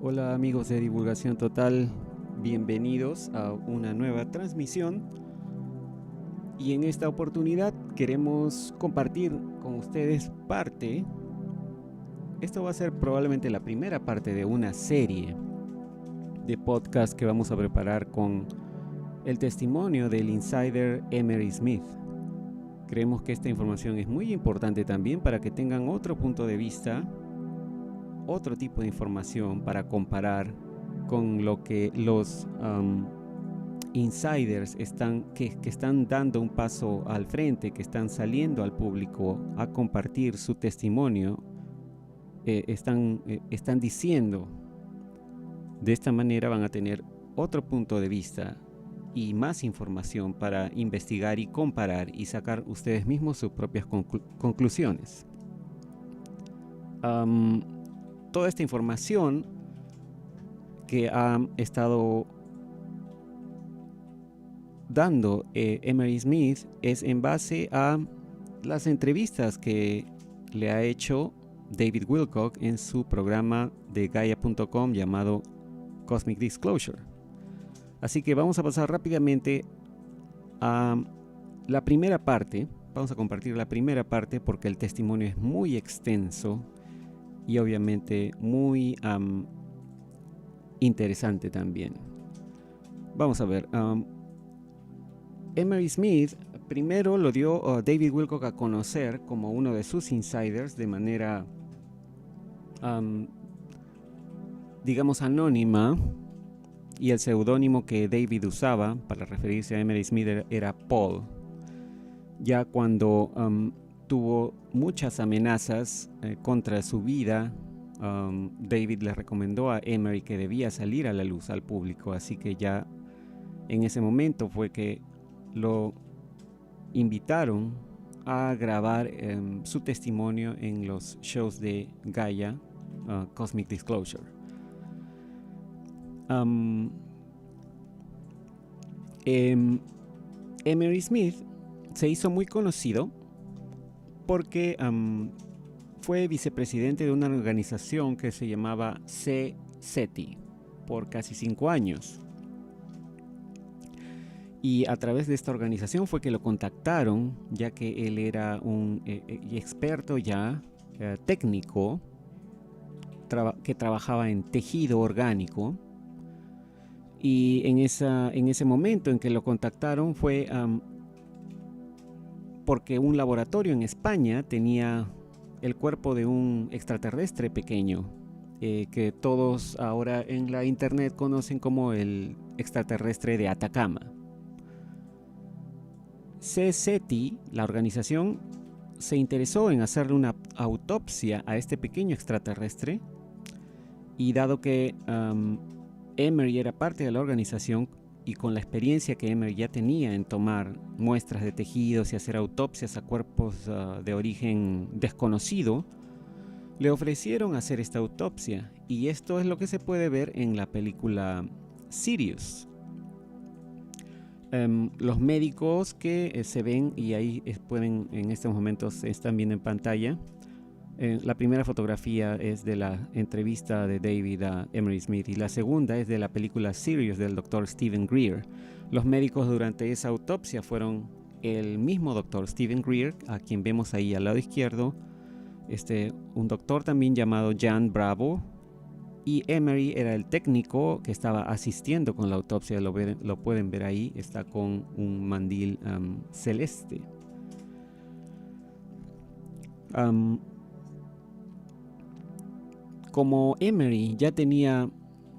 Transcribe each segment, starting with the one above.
Hola amigos de Divulgación Total, bienvenidos a una nueva transmisión y en esta oportunidad queremos compartir con ustedes esto va a ser probablemente la primera parte de una serie de podcast que vamos a preparar con el testimonio del insider Emery Smith. Creemos que esta información es muy importante también para que tengan otro punto de vista, otro tipo de información para comparar con lo que los insiders que están dando un paso al frente, que están saliendo al público a compartir su testimonio, están diciendo. De esta manera van a tener otro punto de vista y más información para investigar y comparar y sacar ustedes mismos sus propias conclusiones. Toda esta información que ha estado dando Emery Smith es en base a las entrevistas que le ha hecho David Wilcock en su programa de Gaia.com llamado Cosmic Disclosure. Así que vamos a pasar rápidamente a la primera parte. Vamos a compartir la primera parte porque el testimonio es muy extenso y obviamente muy interesante también. Vamos a ver. Emery Smith primero lo dio David Wilcock a conocer como uno de sus insiders de manera, digamos, anónima, y el seudónimo que David usaba para referirse a Emery Smith era Paul. Ya cuando tuvo muchas amenazas contra su vida, David le recomendó a Emery que debía salir a la luz, al público, así que ya en ese momento fue que lo invitaron a grabar su testimonio en los shows de Gaia, Cosmic Disclosure. Emery Smith se hizo muy conocido porque fue vicepresidente de una organización que se llamaba CSETI por casi 5 años. Y a través de esta organización fue que lo contactaron, ya que él era un experto ya técnico que trabajaba en tejido orgánico. Y en ese momento en que lo contactaron fue porque un laboratorio en España tenía el cuerpo de un extraterrestre pequeño, que todos ahora en la internet conocen como el extraterrestre de Atacama. CSETI, la organización, se interesó en hacerle una autopsia a este pequeño extraterrestre, y dado que Emery era parte de la organización y con la experiencia que Emery ya tenía en tomar muestras de tejidos y hacer autopsias a cuerpos de origen desconocido, le ofrecieron hacer esta autopsia, y esto es lo que se puede ver en la película Sirius. Los médicos que se ven, y ahí pueden, en estos momentos se están viendo en pantalla, la primera fotografía es de la entrevista de David a Emery Smith y la segunda es de la película Sirius del Dr. Stephen Greer. Los médicos durante esa autopsia fueron el mismo Dr. Stephen Greer, a quien vemos ahí al lado izquierdo, un doctor también llamado Jan Bravo, y Emery era el técnico que estaba asistiendo con la autopsia. Lo pueden ver ahí, está con un mandil celeste. Como Emery ya tenía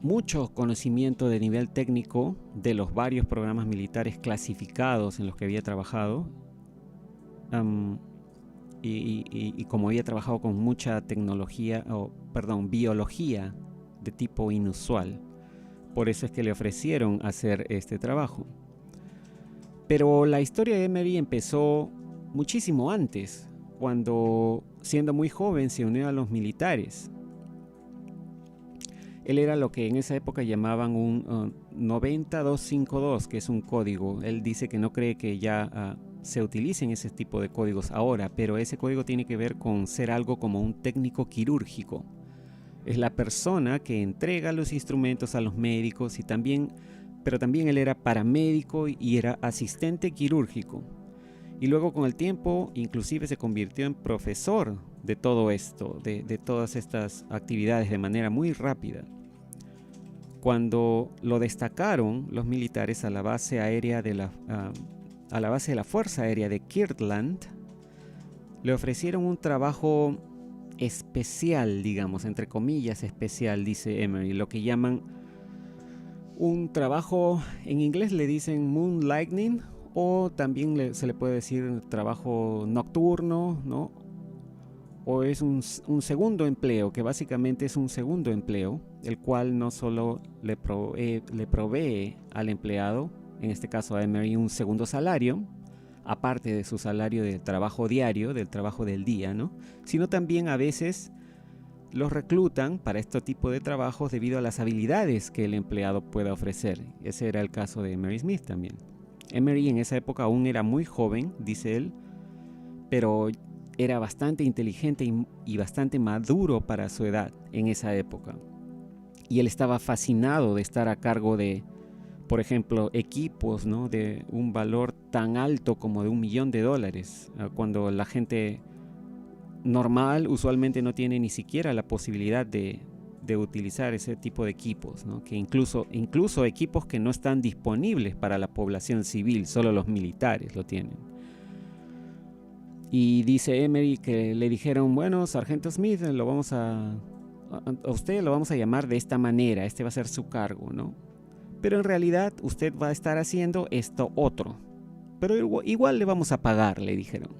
mucho conocimiento de nivel técnico de los varios programas militares clasificados en los que había trabajado, y como había trabajado con mucha biología de tipo inusual, por eso es que le ofrecieron hacer este trabajo. Pero la historia de Emery empezó muchísimo antes, cuando siendo muy joven se unió a los militares. Él era lo que en esa época llamaban un 90252, que es un código. Él dice que no cree que ya se utilicen ese tipo de códigos ahora, pero ese código tiene que ver con ser algo como un técnico quirúrgico. Es la persona que entrega los instrumentos a los médicos pero también él era paramédico y era asistente quirúrgico. Y luego con el tiempo inclusive se convirtió en profesor de todo esto, de todas estas actividades de manera muy rápida. Cuando lo destacaron los militares a la base aérea de la Fuerza Aérea de Kirtland, le ofrecieron un trabajo especial, digamos, entre comillas especial, dice Emery, lo que llaman un trabajo, en inglés le dicen moonlighting, o también se le puede decir trabajo nocturno, ¿no? O es un segundo empleo, que básicamente es un segundo empleo, el cual no solo le provee al empleado, en este caso a Emery, un segundo salario, aparte de su salario del trabajo diario, del trabajo del día, ¿no? Sino también a veces los reclutan para este tipo de trabajos debido a las habilidades que el empleado pueda ofrecer. Ese era el caso de Emery Smith también. Emery en esa época aún era muy joven, dice él, pero era bastante inteligente y bastante maduro para su edad en esa época. Y él estaba fascinado de estar a cargo de, por ejemplo, equipos, ¿no?, de un valor tan alto como de $1 millón, cuando la gente normal usualmente no tiene ni siquiera la posibilidad de utilizar ese tipo de equipos, ¿no? Que incluso equipos que no están disponibles para la población civil, solo los militares lo tienen. Y dice Emery que le dijeron, bueno, Sargento Smith, a usted lo vamos a llamar de esta manera, este va a ser su cargo, ¿no? Pero en realidad usted va a estar haciendo esto otro. Pero igual le vamos a pagar, le dijeron.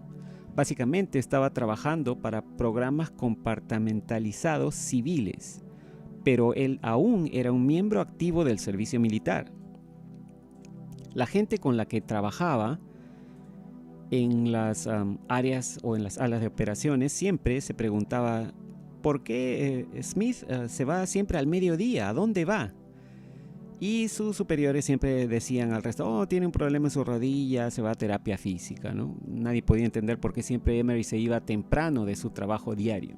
Básicamente estaba trabajando para programas compartimentalizados civiles, pero él aún era un miembro activo del servicio militar. La gente con la que trabajaba en las áreas o en las alas de operaciones siempre se preguntaba ¿por qué Smith se va siempre al mediodía? ¿A dónde va? Y sus superiores siempre decían al resto, oh, tiene un problema en su rodilla, se va a terapia física, ¿no? Nadie podía entender por qué siempre Emery se iba temprano de su trabajo diario.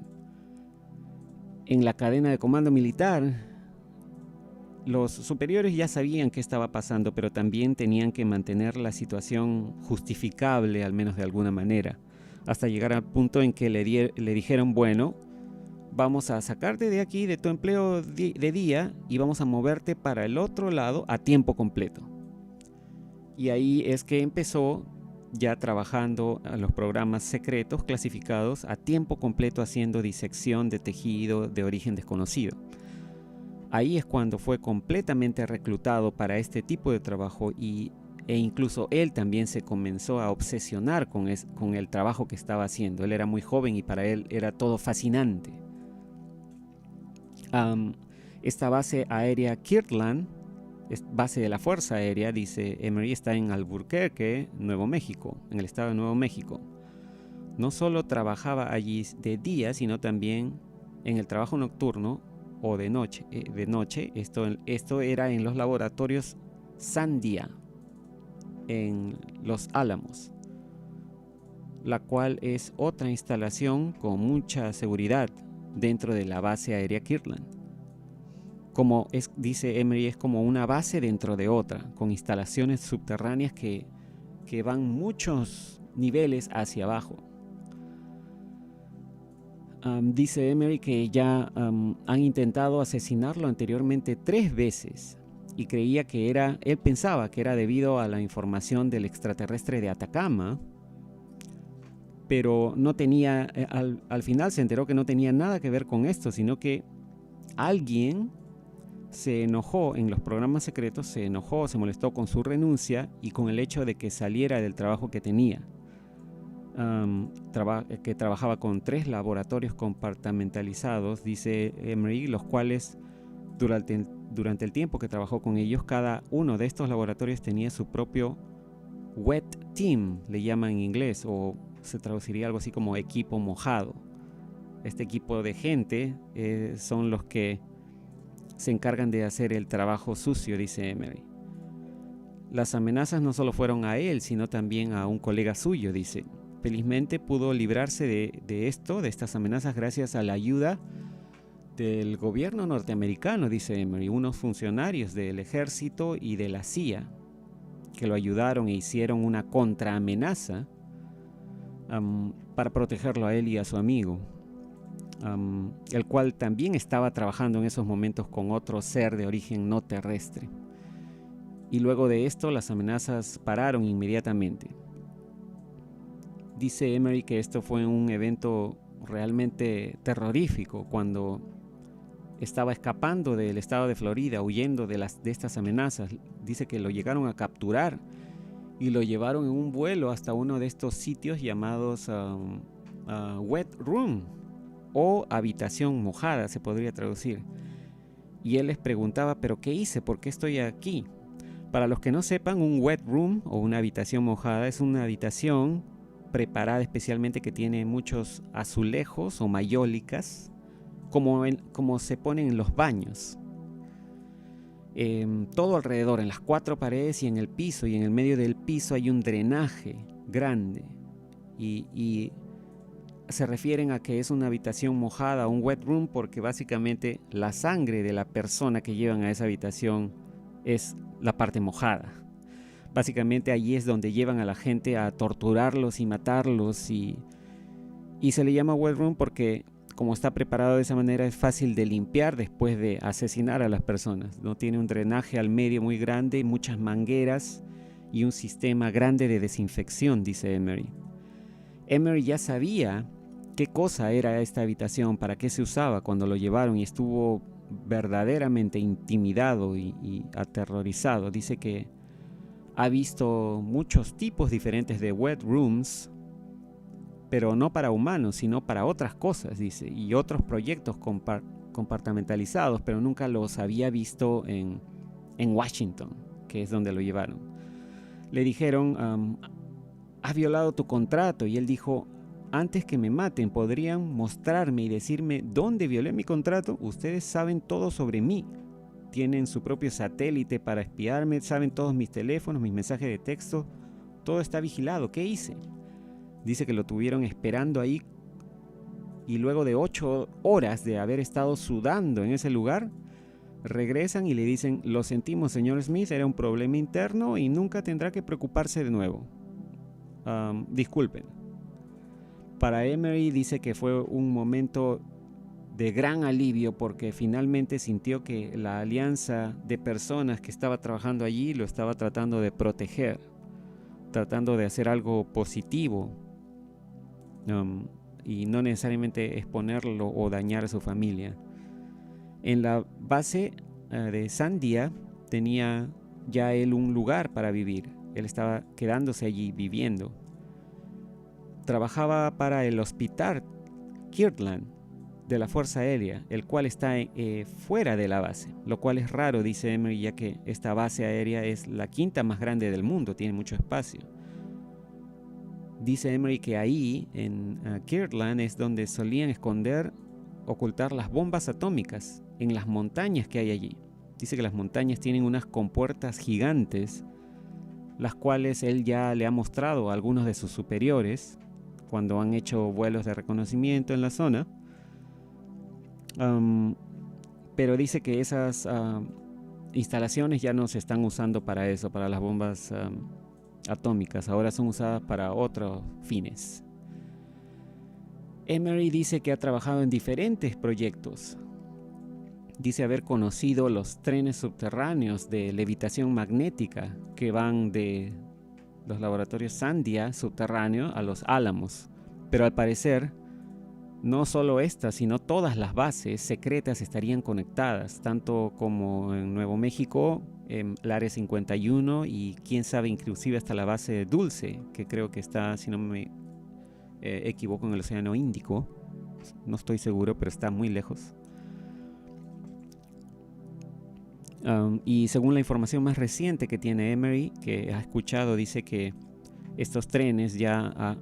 En la cadena de comando militar, los superiores ya sabían qué estaba pasando, pero también tenían que mantener la situación justificable, al menos de alguna manera, hasta llegar al punto en que le dijeron, bueno, vamos a sacarte de aquí, de tu empleo de día, y vamos a moverte para el otro lado a tiempo completo. Y ahí es que empezó ya trabajando a los programas secretos clasificados a tiempo completo haciendo disección de tejido de origen desconocido. Ahí es cuando fue completamente reclutado para este tipo de trabajo e incluso él también se comenzó a obsesionar con el trabajo que estaba haciendo. Él era muy joven y para él era todo fascinante. Esta base aérea Kirtland, base de la Fuerza Aérea, dice Emery, está en Albuquerque, Nuevo México, en el estado de Nuevo México. No solo trabajaba allí de día, sino también en el trabajo nocturno o de noche. Esto era en los laboratorios Sandia, en Los Álamos, la cual es otra instalación con mucha seguridad dentro de la base aérea Kirtland. Dice Emery, es como una base dentro de otra, con instalaciones subterráneas que van muchos niveles hacia abajo. Dice Emery que ya han intentado asesinarlo anteriormente 3 veces y él pensaba que era debido a la información del extraterrestre de Atacama, pero no tenía, al final se enteró que no tenía nada que ver con esto, sino que alguien se enojó en los programas secretos, se molestó con su renuncia y con el hecho de que saliera del trabajo que tenía. Que trabajaba con 3 laboratorios compartimentalizados, dice Emery, los cuales durante el tiempo que trabajó con ellos, cada uno de estos laboratorios tenía su propio wet team, le llaman en inglés, o se traduciría algo así como equipo mojado. Este equipo de gente son los que se encargan de hacer el trabajo sucio, dice Emery. Las amenazas no solo fueron a él, sino también a un colega suyo, dice. Felizmente pudo librarse de estas amenazas gracias a la ayuda del gobierno norteamericano, dice Emery, unos funcionarios del ejército y de la CIA que lo ayudaron e hicieron una contraamenaza para protegerlo a él y a su amigo, el cual también estaba trabajando en esos momentos con otro ser de origen no terrestre. Y luego de esto las amenazas pararon inmediatamente. Dice Emery que esto fue un evento realmente terrorífico cuando estaba escapando del estado de Florida, huyendo de estas amenazas. Dice que lo llegaron a capturar y lo llevaron en un vuelo hasta uno de estos sitios llamados wet room o habitación mojada, se podría traducir. Y él les preguntaba, ¿pero qué hice? ¿Por qué estoy aquí? Para los que no sepan, un wet room o una habitación mojada es una habitación preparada especialmente que tiene muchos azulejos o mayólicas, como se ponen en los baños. Todo alrededor, en las 4 paredes y en el piso, y en el medio del piso hay un drenaje grande. Y se refieren a que es una habitación mojada, un wet room, porque básicamente la sangre de la persona que llevan a esa habitación es la parte mojada. Básicamente allí es donde llevan a la gente a torturarlos y matarlos, y se le llama wet room porque como está preparado de esa manera es fácil de limpiar después de asesinar a las personas, ¿no? Tiene un drenaje al medio muy grande, muchas mangueras y un sistema grande de desinfección, dice Emery. Emery ya sabía qué cosa era esta habitación, para qué se usaba cuando lo llevaron, y estuvo verdaderamente intimidado y aterrorizado. Dice que ha visto muchos tipos diferentes de wet rooms, pero no para humanos, sino para otras cosas, dice, y otros proyectos compartimentalizados, pero nunca los había visto en Washington, que es donde lo llevaron. Le dijeron, has violado tu contrato, y él dijo, antes que me maten, ¿podrían mostrarme y decirme dónde violé mi contrato? Ustedes saben todo sobre mí. Tienen su propio satélite para espiarme, saben todos mis teléfonos, mis mensajes de texto, todo está vigilado. ¿Qué hice? Dice que lo tuvieron esperando ahí, y luego de 8 horas de haber estado sudando en ese lugar, regresan y le dicen, lo sentimos, señor Smith, era un problema interno y nunca tendrá que preocuparse de nuevo. Disculpen. Para Emery dice que fue un momento de gran alivio porque finalmente sintió que la alianza de personas que estaba trabajando allí lo estaba tratando de proteger, tratando de hacer algo positivo, y no necesariamente exponerlo o dañar a su familia. En la base de Sandia tenía ya él un lugar para vivir. Él estaba quedándose allí viviendo. Trabajaba para el hospital Kirtland de la Fuerza Aérea, el cual está fuera de la base, lo cual es raro, dice Emery, ya que esta base aérea es la 5ª más grande del mundo, tiene mucho espacio. Dice Emery que ahí, en Kirtland, es donde solían ocultar las bombas atómicas, en las montañas que hay allí. Dice que las montañas tienen unas compuertas gigantes, las cuales él ya le ha mostrado a algunos de sus superiores cuando han hecho vuelos de reconocimiento en la zona. Pero dice que esas instalaciones ya no se están usando para eso, para las bombas atómicas. Ahora son usadas para otros fines. Emery dice que ha trabajado en diferentes proyectos. Dice haber conocido los trenes subterráneos de levitación magnética que van de los laboratorios Sandia subterráneo a los Álamos. Pero al parecer, no solo estas, sino todas las bases secretas estarían conectadas, tanto como en Nuevo México, en el Área 51, y quién sabe, inclusive hasta la base de Dulce, que creo que está, si no me equivoco, en el Océano Índico. No estoy seguro, pero está muy lejos. Y según la información más reciente que tiene Emery, que ha escuchado, dice que estos trenes ya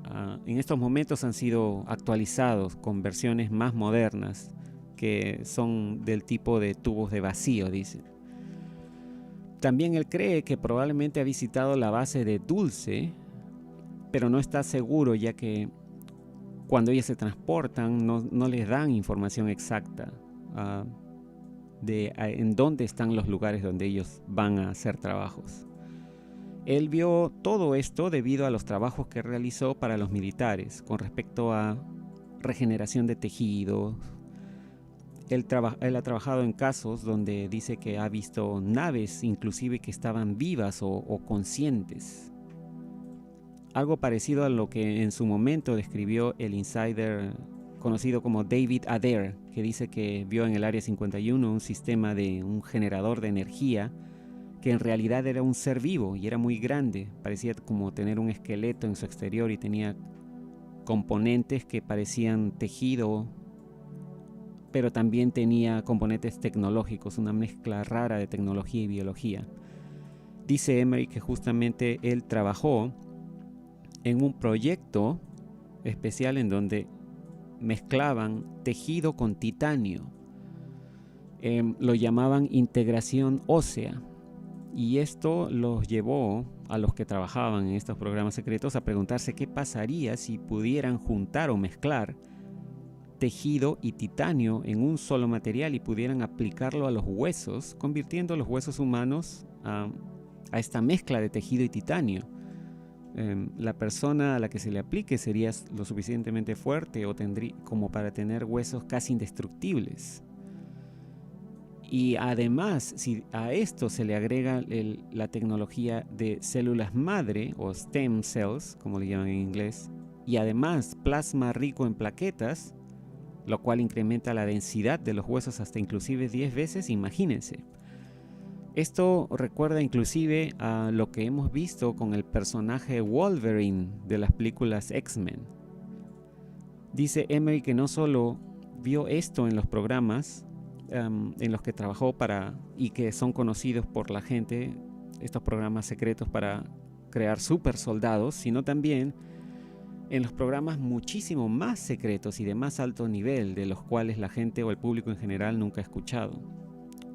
en estos momentos han sido actualizados con versiones más modernas, que son del tipo de tubos de vacío, dice. También él cree que probablemente ha visitado la base de Dulce, pero no está seguro, ya que cuando ellas se transportan no les dan información exacta. en dónde están los lugares donde ellos van a hacer trabajos. Él vio todo esto debido a los trabajos que realizó para los militares con respecto a regeneración de tejidos. Él ha trabajado en casos donde dice que ha visto naves inclusive que estaban vivas o conscientes. Algo parecido a lo que en su momento describió el insider conocido como David Adair, que dice que vio en el Área 51 un sistema de un generador de energía que en realidad era un ser vivo y era muy grande. Parecía como tener un esqueleto en su exterior y tenía componentes que parecían tejido, pero también tenía componentes tecnológicos, una mezcla rara de tecnología y biología. Dice Emery que justamente él trabajó en un proyecto especial en donde mezclaban tejido con titanio. Lo llamaban integración ósea. Y esto los llevó a los que trabajaban en estos programas secretos a preguntarse qué pasaría si pudieran juntar o mezclar tejido y titanio en un solo material y pudieran aplicarlo a los huesos, convirtiendo los huesos humanos a esta mezcla de tejido y titanio. La persona a la que se le aplique sería lo suficientemente fuerte como para tener huesos casi indestructibles. Y además, si a esto se le agrega la tecnología de células madre o stem cells, como le llaman en inglés, y además plasma rico en plaquetas, lo cual incrementa la densidad de los huesos hasta inclusive 10 veces, imagínense. Esto recuerda inclusive a lo que hemos visto con el personaje Wolverine de las películas X-Men. Dice Emery que no solo vio esto en los programas en los que trabajó y que son conocidos por la gente, estos programas secretos para crear super soldados, sino también en los programas muchísimo más secretos y de más alto nivel, de los cuales la gente o el público en general nunca ha escuchado.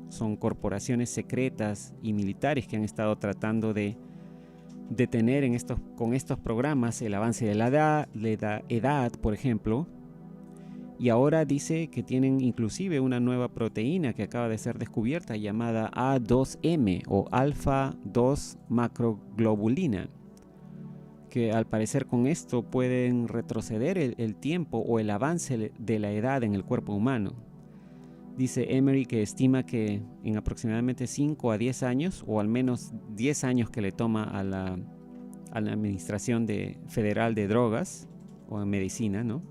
Son corporaciones secretas y militares que han estado tratando de detener con estos programas el avance de la edad, por ejemplo. Y ahora dice que tienen inclusive una nueva proteína que acaba de ser descubierta llamada A2M o alfa-2 macroglobulina, que al parecer con esto pueden retroceder el tiempo o el avance de la edad en el cuerpo humano. Dice Emery que estima que en aproximadamente 5 a 10 años, o al menos 10 años que le toma a la Administración Federal de Drogas o Medicina, ¿no?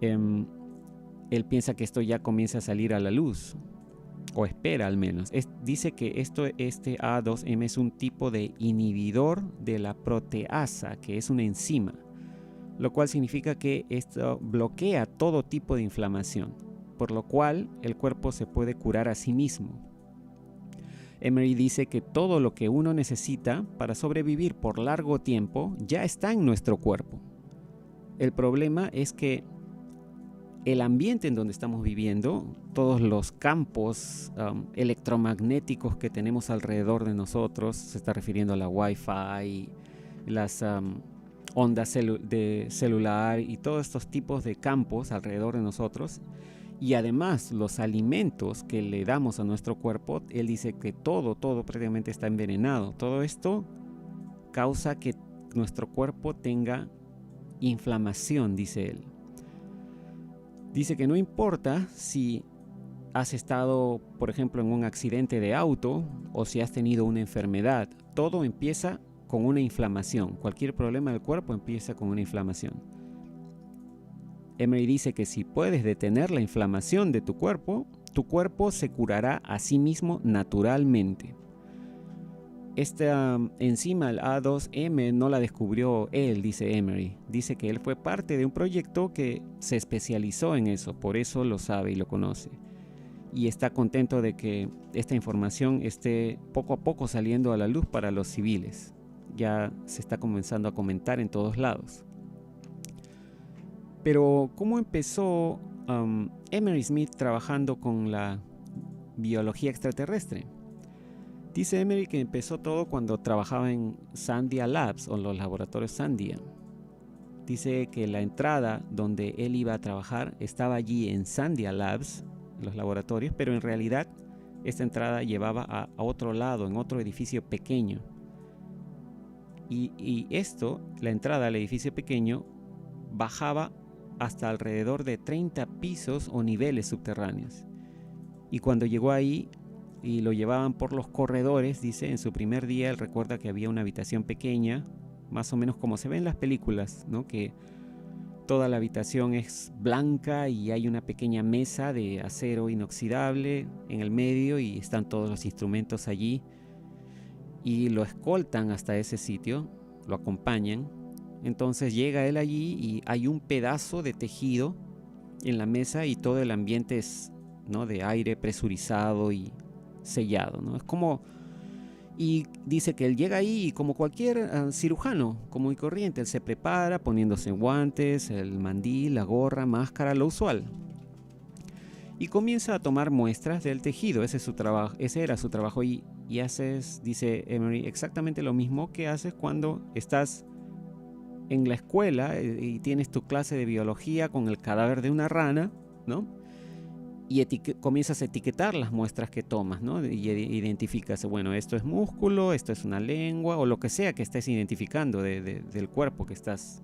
Él piensa que esto ya comienza a salir a la luz, o espera al menos. Dice que este A2M es un tipo de inhibidor de la proteasa, que es una enzima, lo cual significa que esto bloquea todo tipo de inflamación, por lo cual el cuerpo se puede curar a sí mismo. Emery dice que todo lo que uno necesita para sobrevivir por largo tiempo ya está en nuestro cuerpo. El problema es que el ambiente en donde estamos viviendo, todos los campos electromagnéticos que tenemos alrededor de nosotros, se está refiriendo a la Wi-Fi, las ondas de celular y todos estos tipos de campos alrededor de nosotros, y además los alimentos que le damos a nuestro cuerpo, él dice que todo prácticamente está envenenado. Todo esto causa que nuestro cuerpo tenga inflamación, dice él. Dice que no importa si has estado, por ejemplo, en un accidente de auto o si has tenido una enfermedad, todo empieza con una inflamación. Cualquier problema del cuerpo empieza con una inflamación. Emery dice que si puedes detener la inflamación de tu cuerpo se curará a sí mismo naturalmente. Esta enzima, el A2M, no la descubrió él, dice Emery. Dice que él fue parte de un proyecto que se especializó en eso, por eso lo sabe y lo conoce. Y está contento de que esta información esté poco a poco saliendo a la luz para los civiles. Ya se está comenzando a comentar en todos lados. Pero, ¿cómo empezó Emery Smith trabajando con la biología extraterrestre? Dice Emery que empezó todo cuando trabajaba en Sandia Labs o los laboratorios Sandia. Dice que la entrada donde él iba a trabajar estaba allí en Sandia Labs, los laboratorios, pero en realidad esta entrada llevaba a otro lado, en otro edificio pequeño. Y esto, la entrada al edificio pequeño, bajaba hasta alrededor de 30 pisos o niveles subterráneos. Y cuando llegó ahí y lo llevaban por los corredores, dice, en su primer día él recuerda que había una habitación pequeña, más o menos como se ve en las películas, ¿no? Que toda la habitación es blanca y hay una pequeña mesa de acero inoxidable en el medio y están todos los instrumentos allí. Y lo escoltan hasta ese sitio, lo acompañan. Entonces llega él allí y hay un pedazo de tejido en la mesa y todo el ambiente es, ¿no?, de aire presurizado y sellado, ¿no? Es como... Y dice que él llega ahí y como cualquier cirujano común y corriente, él se prepara poniéndose guantes, el mandil, la gorra, máscara, lo usual. Y comienza a tomar muestras del tejido, ese es su trabajo, ese era su trabajo y haces, dice Emery, exactamente lo mismo que haces cuando estás en la escuela y tienes tu clase de biología con el cadáver de una rana, ¿no? Y comienzas a etiquetar las muestras que tomas, ¿no? Y identificas, bueno, esto es músculo, esto es una lengua, o lo que sea que estés identificando del cuerpo que estás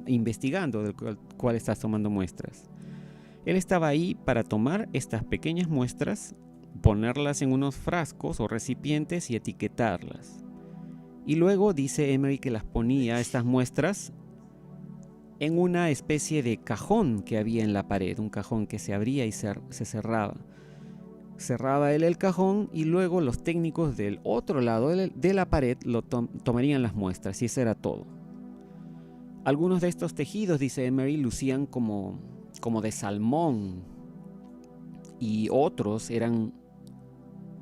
investigando, del cual estás tomando muestras. Él estaba ahí para tomar estas pequeñas muestras, ponerlas en unos frascos o recipientes y etiquetarlas. Y luego dice Emery que las ponía, estas muestras, en una especie de cajón que había en la pared, un cajón que se abría y se cerraba. Cerraba él el cajón y luego los técnicos del otro lado de la pared tomarían las muestras y eso era todo. Algunos de estos tejidos, dice Emery, lucían como de salmón y otros eran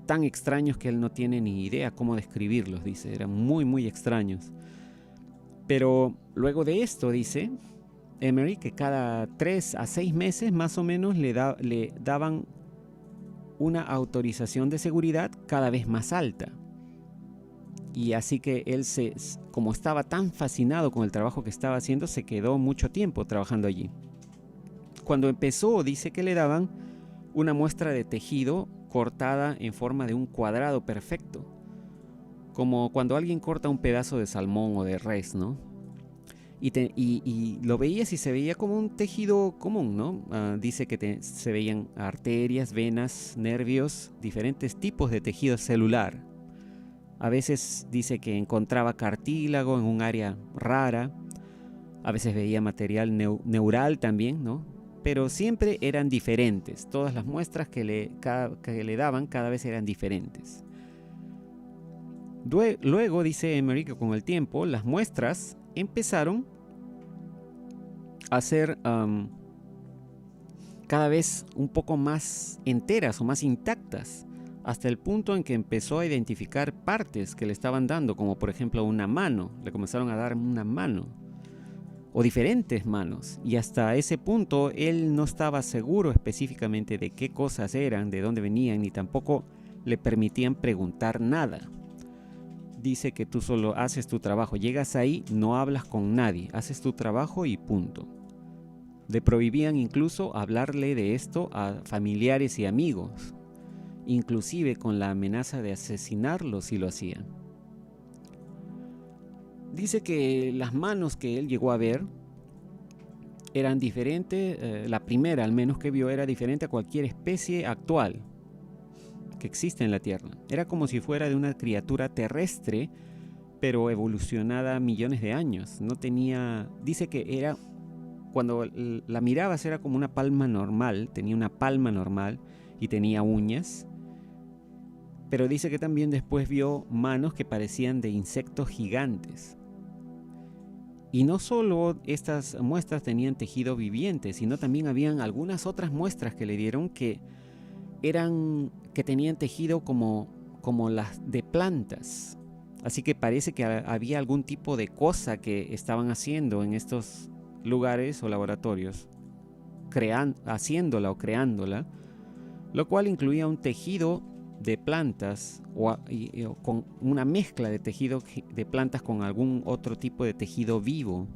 tan extraños que él no tiene ni idea cómo describirlos, dice, eran muy muy extraños. Pero luego de esto, dice Emery, que cada 3 a 6 meses más o menos le daban una autorización de seguridad cada vez más alta. Y así que él, como estaba tan fascinado con el trabajo que estaba haciendo, se quedó mucho tiempo trabajando allí. Cuando empezó, dice que le daban una muestra de tejido cortada en forma de un cuadrado perfecto, como cuando alguien corta un pedazo de salmón o de res, ¿no? Y lo veías y se veía como un tejido común, ¿no? Dice que se veían arterias, venas, nervios, diferentes tipos de tejido celular. A veces dice que encontraba cartílago en un área rara, a veces veía material neural también, ¿no? Pero siempre eran diferentes, todas las muestras que le daban cada vez eran diferentes. Luego dice Emery que con el tiempo las muestras empezaron a ser cada vez un poco más enteras o más intactas, hasta el punto en que empezó a identificar partes que le estaban dando, como por ejemplo una mano, le comenzaron a dar una mano, o diferentes manos, y hasta ese punto él no estaba seguro específicamente de qué cosas eran, de dónde venían, ni tampoco le permitían preguntar nada. Dice que tú solo haces tu trabajo, llegas ahí, no hablas con nadie, haces tu trabajo y punto. Le prohibían incluso hablarle de esto a familiares y amigos, inclusive con la amenaza de asesinarlo si lo hacían. Dice que las manos que él llegó a ver eran diferentes, la primera al menos que vio era diferente a cualquier especie actual que existe en la Tierra. Era como si fuera de una criatura terrestre, pero evolucionada millones de años. No tenía, dice que era, cuando la mirabas era como una palma normal, tenía una palma normal y tenía uñas. Pero dice que también después vio manos que parecían de insectos gigantes. Y no solo estas muestras tenían tejido viviente, sino también habían algunas otras muestras que le dieron que tenían tejido como las de plantas. Así que parece que había algún tipo de cosa que estaban haciendo en estos lugares o laboratorios, haciéndola o creándola, lo cual incluía un tejido de plantas o con una mezcla de tejido de plantas con algún otro tipo de tejido vivo,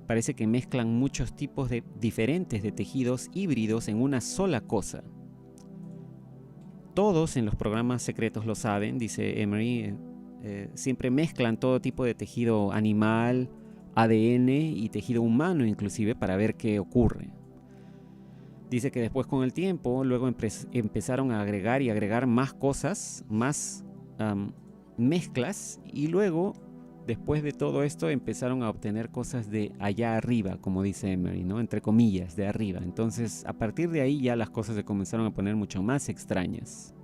parece que mezclan muchos tipos diferentes de tejidos híbridos en una sola cosa. Todos en los programas secretos lo saben, dice Emery, siempre mezclan todo tipo de tejido animal, ADN y tejido humano inclusive para ver qué ocurre. Dice que después con el tiempo, luego empezaron a agregar más cosas, más mezclas, y luego, después de todo esto, empezaron a obtener cosas de allá arriba, como dice Emery, ¿no? Entre comillas, de arriba. Entonces, a partir de ahí ya las cosas se comenzaron a poner mucho más extrañas.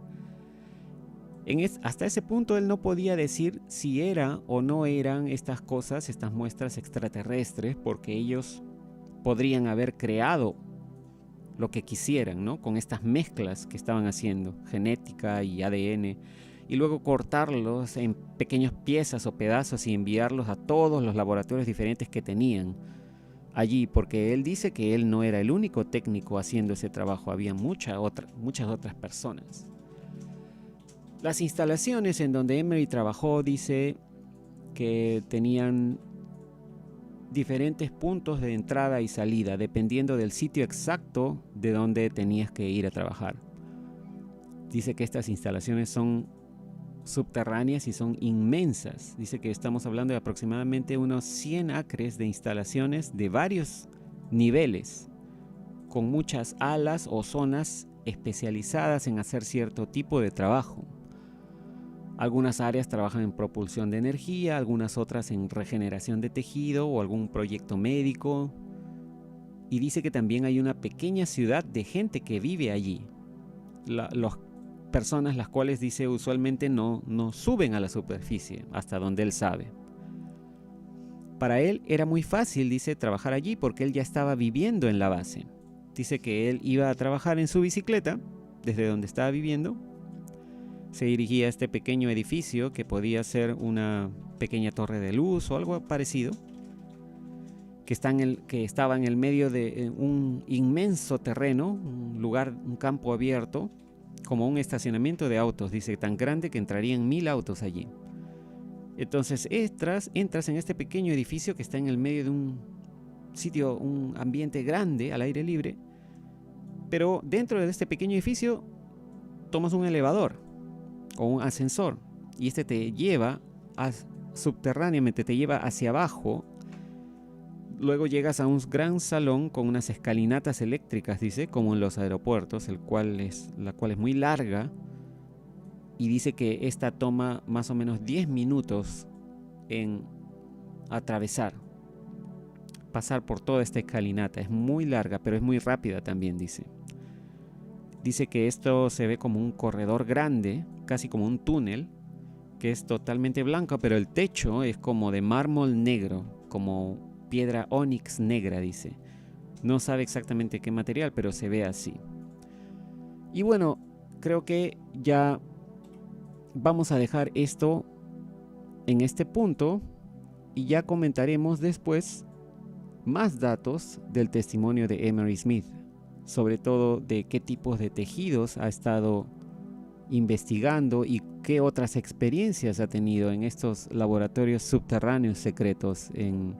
Hasta ese punto él no podía decir si era o no eran estas cosas, estas muestras extraterrestres, porque ellos podrían haber creado lo que quisieran, ¿no? Con estas mezclas que estaban haciendo, genética y ADN, y luego cortarlos en pequeñas piezas o pedazos y enviarlos a todos los laboratorios diferentes que tenían allí, porque él dice que él no era el único técnico haciendo ese trabajo, había muchas otras personas. Las instalaciones en donde Emery trabajó, dice que tenían diferentes puntos de entrada y salida, dependiendo del sitio exacto de donde tenías que ir a trabajar. Dice que estas instalaciones son subterráneas y son inmensas. Dice que estamos hablando de aproximadamente unos 100 acres de instalaciones de varios niveles, con muchas alas o zonas especializadas en hacer cierto tipo de trabajo. Algunas áreas trabajan en propulsión de energía, algunas otras en regeneración de tejido o algún proyecto médico. Y dice que también hay una pequeña ciudad de gente que vive allí. Las personas las cuales dice usualmente no suben a la superficie, hasta donde él sabe. Para él era muy fácil, dice, trabajar allí porque él ya estaba viviendo en la base. Dice que él iba a trabajar en su bicicleta desde donde estaba viviendo. Se dirigía a este pequeño edificio que podía ser una pequeña torre de luz o algo parecido, que estaba en el medio de un inmenso terreno, un campo abierto, como un estacionamiento de autos, dice, tan grande que entrarían 1000 autos allí. Entonces entras en este pequeño edificio que está en el medio de un sitio, un ambiente grande al aire libre, pero dentro de este pequeño edificio tomas un elevador o un ascensor y este te lleva subterráneamente, te lleva hacia abajo. Luego llegas a un gran salón con unas escalinatas eléctricas, dice, como en los aeropuertos, la cual es muy larga, y dice que esta toma más o menos 10 minutos en pasar por toda esta escalinata. Es muy larga, pero es muy rápida también, dice. Dice que esto se ve como un corredor grande, casi como un túnel, que es totalmente blanco, pero el techo es como de mármol negro, como piedra ónix negra, dice. No sabe exactamente qué material, pero se ve así. Y bueno, creo que ya vamos a dejar esto en este punto y ya comentaremos después más datos del testimonio de Emery Smith, sobre todo de qué tipos de tejidos ha estado investigando y qué otras experiencias ha tenido en estos laboratorios subterráneos secretos en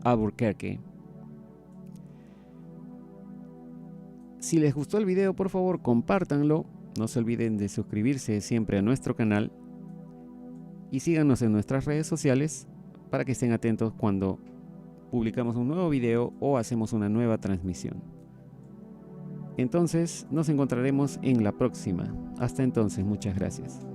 Albuquerque. Si les gustó el video, por favor compártanlo, no se olviden de suscribirse siempre a nuestro canal y síganos en nuestras redes sociales para que estén atentos cuando publicamos un nuevo video o hacemos una nueva transmisión. Entonces nos encontraremos en la próxima. Hasta entonces, muchas gracias.